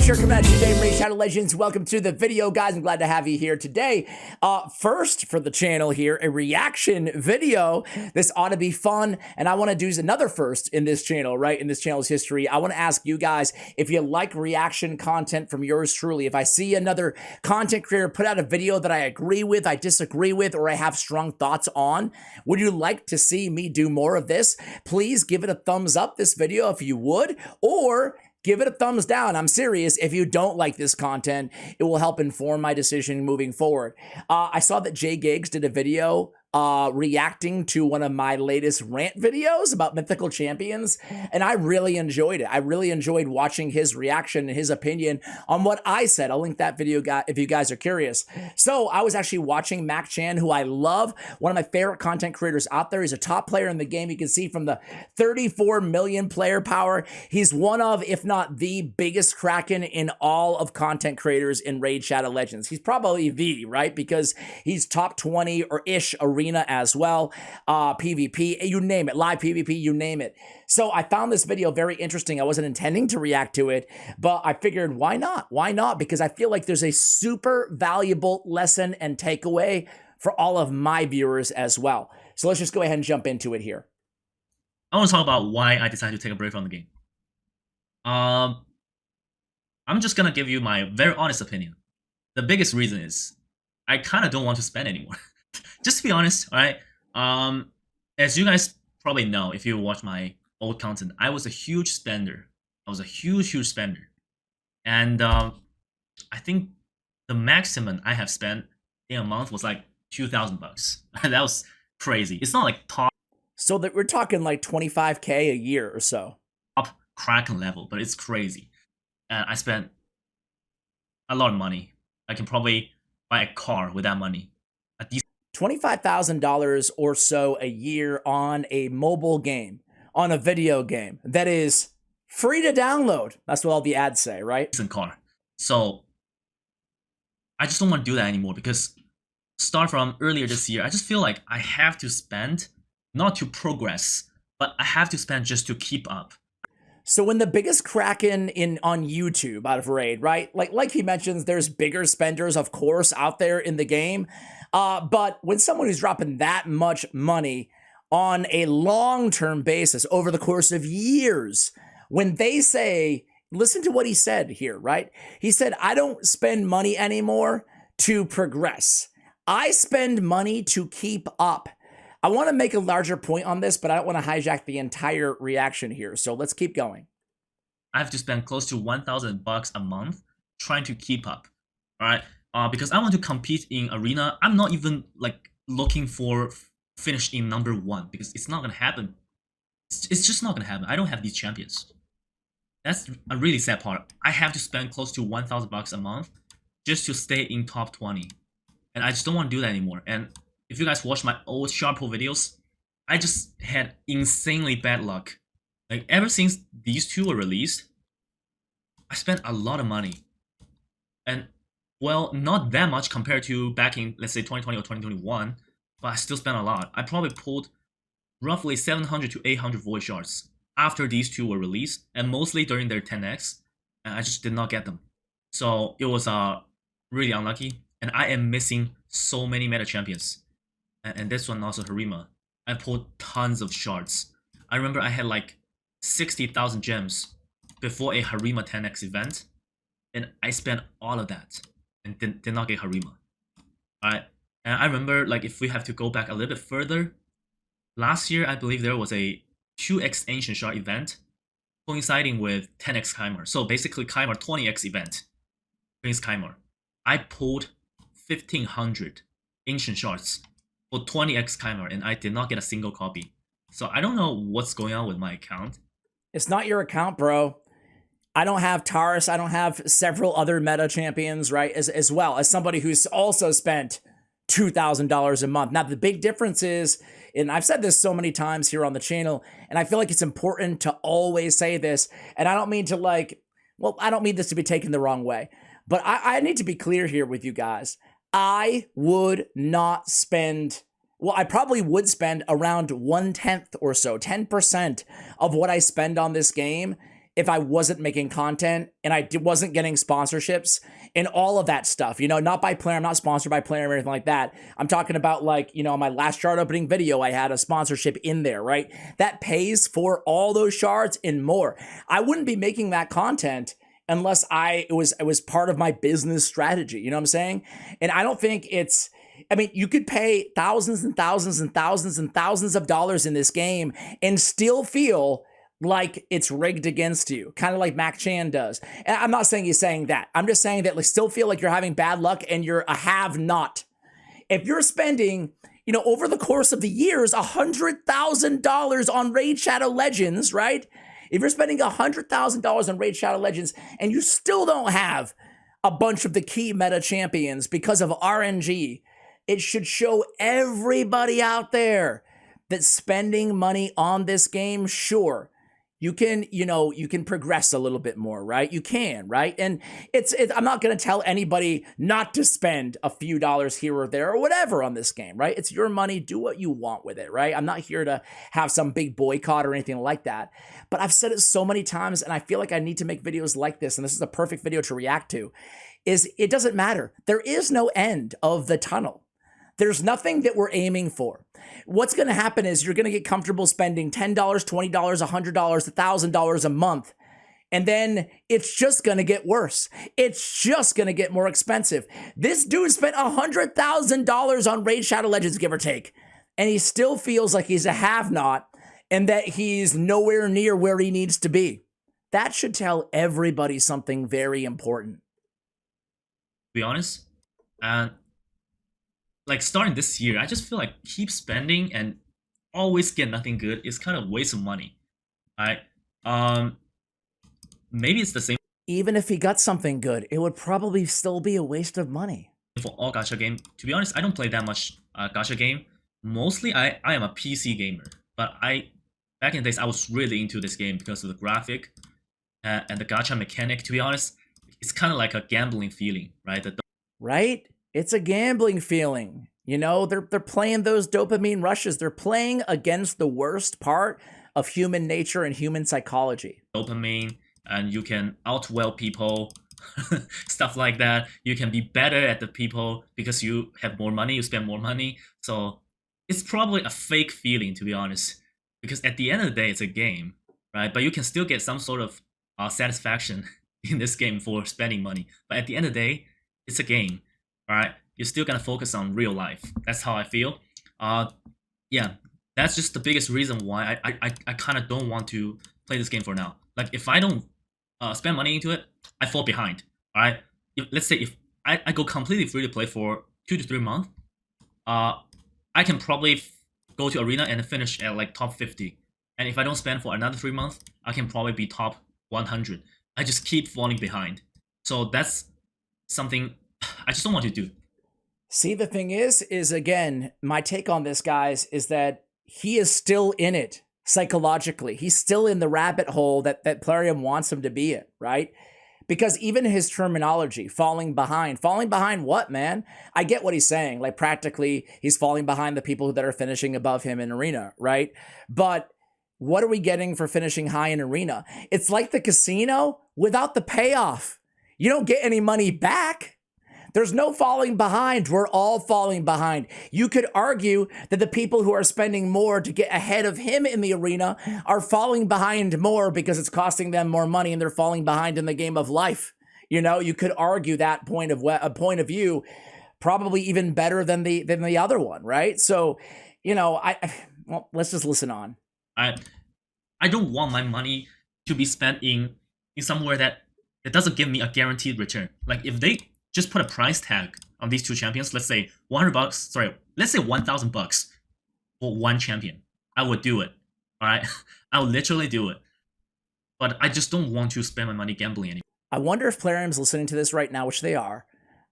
Sure, coming at you today, Raid Shadow Legends. Welcome to the video, guys. I'm glad to have you here today. First for the channel here, a reaction video. This ought to be fun, and I want to do another first in this channel, right? In this channel's history. I want to ask you guys if you like reaction content from yours truly. If I see another content creator put out a video that I agree with, I disagree with, or I have strong thoughts on, would you like to see me do more of this? Please give it a thumbs up, this video, if you would, or give it a thumbs down. I'm serious. If you don't like this content, it will help inform my decision moving forward. I saw that Jgigs did a video reacting to one of my latest rant videos about mythical champions, and I really enjoyed it. I really enjoyed watching his reaction and his opinion on what I said. I'll link that video if you guys are curious. So I was actually watching Mac Chan, who I love, one of my favorite content creators out there. He's a top player in the game. You can see from the 34 million player power, he's one of, if not the biggest Kraken in all of content creators in Raid Shadow Legends. He's probably the, right? Because he's top 20 or ish arena as well, PvP, you name it, live PvP, you name it. So I found this video very interesting. I wasn't intending to react to it, but I figured, why not? Why not? Because I feel like there's a super valuable lesson and takeaway for all of my viewers as well. So let's just go ahead and jump into it here. I want to talk about why I decided to take a break from the game. I'm just gonna give you my very honest opinion. The biggest reason is I kind of don't want to spend anymore. Just to be honest, all right? As you guys probably know, if you watch my old content, I was a huge spender. I was a huge spender. And I think the maximum I have spent in a month was like $2,000. That was crazy. It's not like top. So that we're talking like 25K a year or so. Top Kraken level, but it's crazy. And I spent a lot of money. I can probably buy a car with that money. $25,000 or so a year on a mobile game, on a video game that is free to download. That's what all the ads say, right? Decent car. So I just don't want to do that anymore, because start from earlier this year, I just feel like I have to spend, not to progress, but I have to spend just to keep up. So when the biggest Kraken on YouTube out of Raid, right? Like he mentions, there's bigger spenders, of course, out there in the game. But when someone who's dropping that much money on a long-term basis over the course of years, when they say, listen to what he said here, right? He said, I don't spend money anymore to progress. I spend money to keep up. I want to make a larger point on this, but I don't want to hijack the entire reaction here. So let's keep going. I have to spend close to $1,000 a month trying to keep up, all right? Because I want to compete in arena. I'm not even like looking for finish in #1, because it's not gonna happen. It's just not gonna happen. I don't have these champions. That's a really sad part. I have to spend close to $1,000 a month just to stay in top 20, and I just don't want to do that anymore. And if you guys watch my old Sharpo videos, I just had insanely bad luck. Like, ever since these two were released, I spent a lot of money. And, well, not that much compared to back in, let's say, 2020 or 2021, but I still spent a lot. I probably pulled roughly 700 to 800 void shards after these two were released, and mostly during their 10x, and I just did not get them. So it was really unlucky, and I am missing so many meta champions. And this one also, Harima. I pulled tons of shards. I remember I had like 60,000 gems before a Harima 10x event, and I spent all of that and did not get Harima. Alright, and I remember, like, if we have to go back a little bit further, last year I believe there was a 2x Ancient Shard event coinciding with 10x Chimer. So basically Chimer 20x event against Chimer. I pulled 1,500 Ancient Shards for 20x Chimer, and I did not get a single copy. So I don't know what's going on with my account. It's not your account, bro. I don't have Taurus. I don't have several other meta champions, right? As well as somebody who's also spent $2,000 a month. Now, the big difference is, and I've said this so many times here on the channel, and I feel like it's important to always say this, and I don't mean to I don't mean this to be taken the wrong way, but I need to be clear here with you guys. I would not spend, well, I probably would spend around 1/10 or so, 10% of what I spend on this game if I wasn't making content and I wasn't getting sponsorships and all of that stuff, you know, not by player. I'm not sponsored by player or anything like that. I'm talking about like, you know, my last shard opening video, I had a sponsorship in there, right? That pays for all those shards and more. I wouldn't be making that content unless it was part of my business strategy. You know what I'm saying? And I don't think it's, I mean, you could pay thousands and thousands and thousands and thousands of dollars in this game and still feel like it's rigged against you, kind of like Mac Chan does. And I'm not saying he's saying that. I'm just saying that like still feel like you're having bad luck and you're a have-not. If you're spending, you know, over the course of the years, $100,000 on Raid Shadow Legends, right? If you're spending $100,000 on Raid Shadow Legends and you still don't have a bunch of the key meta champions because of RNG, it should show everybody out there that spending money on this game, sure, you can, you know, you can progress a little bit more, right? You can, right? And it's I'm not going to tell anybody not to spend a few dollars here or there or whatever on this game, right? It's your money. Do what you want with it, right? I'm not here to have some big boycott or anything like that. But I've said it so many times, and I feel like I need to make videos like this, and this is a perfect video to react to, is it doesn't matter. There is no end of the tunnel. There's nothing that we're aiming for. What's going to happen is you're going to get comfortable spending $10, $20, $100, $1,000 a month. And then it's just going to get worse. It's just going to get more expensive. This dude spent $100,000 on Raid Shadow Legends, give or take. And he still feels like he's a have-not and that he's nowhere near where he needs to be. That should tell everybody something very important. To be honest, and like starting this year, I just feel like keep spending and always get nothing good is kind of waste of money. Right? Maybe it's the same. Even if he got something good, it would probably still be a waste of money. For all gacha game. To be honest, I don't play that much gacha game. Mostly, I am a PC gamer. But back in the days, I was really into this game because of the graphic and the gacha mechanic. To be honest, it's kind of like a gambling feeling, right? Right? It's a gambling feeling. You know, they're playing those dopamine rushes. They're playing against the worst part of human nature and human psychology. Dopamine, and you can outwell people, stuff like that. You can be better at the people because you have more money, you spend more money. So it's probably a fake feeling, to be honest. Because at the end of the day, it's a game, right? But you can still get some sort of satisfaction in this game for spending money. But at the end of the day, it's a game. All right, you're still gonna focus on real life. That's how I feel. Yeah, that's just the biggest reason why I kind of don't want to play this game for now. Like if I don't spend money into it, I fall behind. All right, let's say if I go completely free to play for 2 to 3 months, I can probably go to arena and finish at like top 50. And if I don't spend for another 3 months, I can probably be top 100. I just keep falling behind. So that's something I just don't want to do. See, the thing is again, my take on this, guys, is that he is still in it psychologically. He's still in the rabbit hole that Plarium wants him to be in, right? Because even his terminology, falling behind what, man? I get what he's saying. Like practically, he's falling behind the people that are finishing above him in arena, right? But what are we getting for finishing high in arena? It's like the casino without the payoff. You don't get any money back. There's no falling behind. We're all falling behind. You could argue that the people who are spending more to get ahead of him in the arena are falling behind more because it's costing them more money and they're falling behind in the game of life. You know, you could argue that point of view probably even better than the other one, right? So, you know, well, let's just listen on. I don't want my money to be spent in somewhere that doesn't give me a guaranteed return. Like if they just put a price tag on these two champions, let's say $100, sorry, let's say $1,000 for one champion, I would do it. All right, I would literally do it. But I just don't want to spend my money gambling anymore. I wonder if Plarium's listening to this right now, which they are.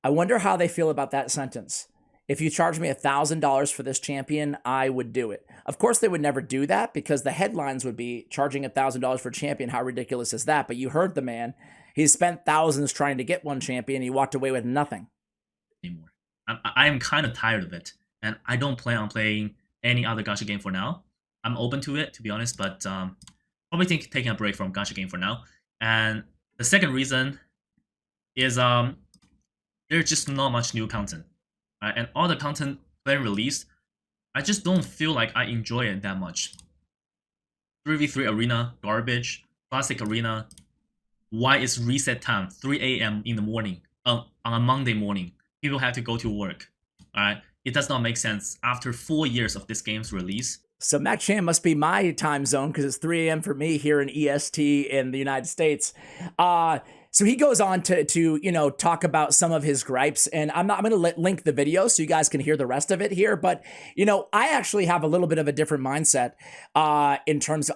I wonder how they feel about that sentence. If you charge me $1,000 for this champion, I would do it. Of course, they would never do that because the headlines would be charging $1,000 for a champion. How ridiculous is that? But you heard the man. He spent thousands trying to get one champion. He walked away with nothing. Anymore. I am kind of tired of it. And I don't plan on playing any other gacha game for now. I'm open to it, to be honest. But probably taking a break from gacha game for now. And the second reason is there's just not much new content, right? And all the content when released, I just don't feel like I enjoy it that much. 3v3 arena, garbage. Classic arena, why is reset time 3 a.m. in the morning on a Monday morning? People have to go to work. Alright, it does not make sense after 4 years of this game's release. So Mac Chan must be my time zone because it's 3 a.m. for me here in EST in the United States. So he goes on to you know, talk about some of his gripes, and I'm going to link the video so you guys can hear the rest of it here. But you know, I actually have a little bit of a different mindset in terms of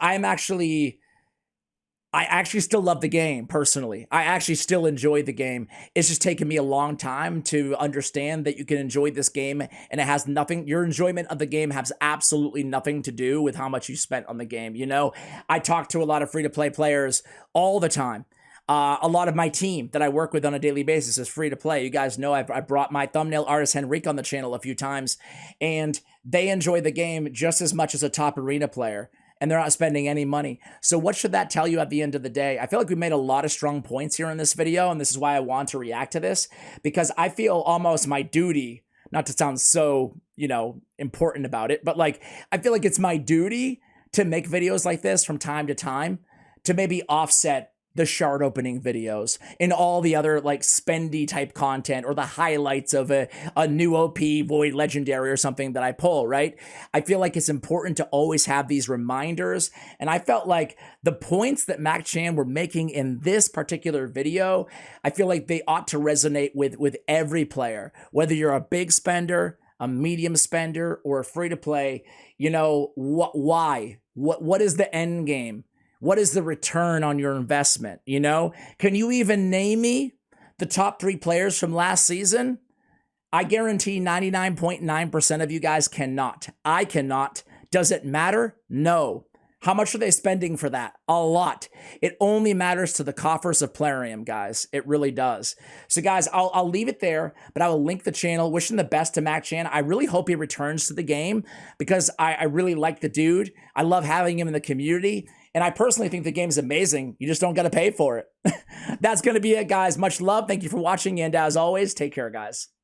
I actually still love the game personally. I actually still enjoy the game. It's just taken me a long time to understand that you can enjoy this game and it has nothing, your enjoyment of the game has absolutely nothing to do with how much you spent on the game. You know, I talk to a lot of free-to-play players all the time. A lot of my team that I work with on a daily basis is free to play. You guys know I brought my thumbnail artist Henrique on the channel a few times, and they enjoy the game just as much as a top arena player, and they're not spending any money. So what should that tell you at the end of the day? I feel like we made a lot of strong points here in this video, and this is why I want to react to this, because I feel almost my duty, not to sound so, you know, important about it, but like, I feel like it's my duty to make videos like this from time to time to maybe offset the shard opening videos and all the other like spendy type content or the highlights of a new OP Void Legendary or something that I pull, right? I feel like it's important to always have these reminders. And I felt like the points that Mac Chan were making in this particular video, I feel like they ought to resonate with every player, whether you're a big spender, a medium spender, or a free to play. You know, why? What is the end game? What is the return on your investment? You know, can you even name me the top 3 players from last season? I guarantee 99.9% of you guys cannot. I cannot. Does it matter? No. How much are they spending for that? A lot. It only matters to the coffers of Plarium, guys. It really does. So, guys, I'll leave it there, but I will link the channel. Wishing the best to Mac Chan. I really hope he returns to the game because I really like the dude. I love having him in the community. And I personally think the game is amazing. You just don't got to pay for it. That's going to be it, guys. Much love. Thank you for watching. And as always, take care, guys.